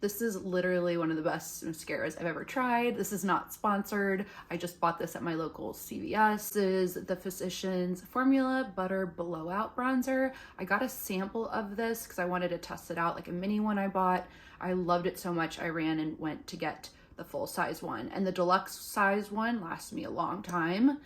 This is literally one of the best mascaras I've ever tried. This is not sponsored. I just bought this at my local CVS. This is the Physicians Formula Butter Blowout Bronzer. I got a sample of this because I wanted to test it out, like a mini one I bought. I loved it so much I ran and went to get the full size one. And the deluxe size one lasts me a long time.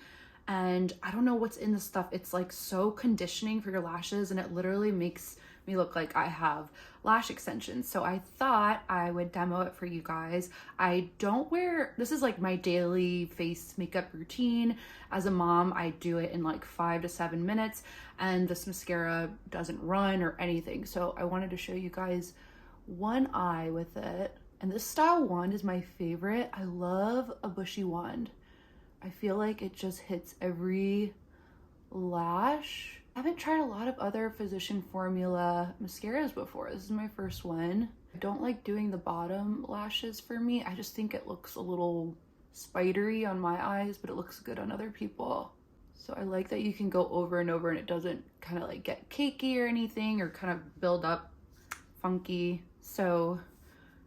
And I don't know what's in the stuff. It's like so conditioning for your lashes, and it literally makes me look like I have lash extensions. So I thought I would demo it for you guys. I don't wear, this is like my daily face makeup routine. As a mom, I do it in like 5 to 7 minutes, and this mascara doesn't run or anything. So I wanted to show you guys one eye with it. And this style wand is my favorite. I love a bushy wand. I feel like it just hits every lash. I haven't tried a lot of other Physician Formula mascaras before. This is my first one. I don't like doing the bottom lashes for me. I just think it looks a little spidery on my eyes, but it looks good on other people. So I like that you can go over and over and it doesn't kind of like get cakey or anything or kind of build up funky. So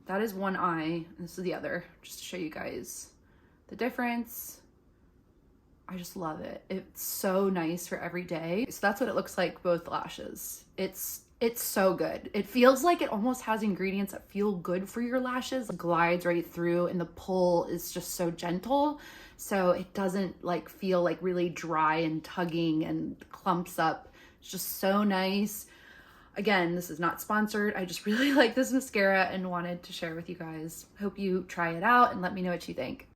that is one eye. This is the other, just to show you guys the difference. I just love it. It's so nice for every day. So that's what it looks like, both lashes. It's so good. It feels like it almost has ingredients that feel good for your lashes. It glides right through, and the pull is just so gentle. So it doesn't like feel like really dry and tugging and clumps up. It's just so nice. Again, this is not sponsored. I just really like this mascara and wanted to share with you guys. Hope you try it out and let me know what you think.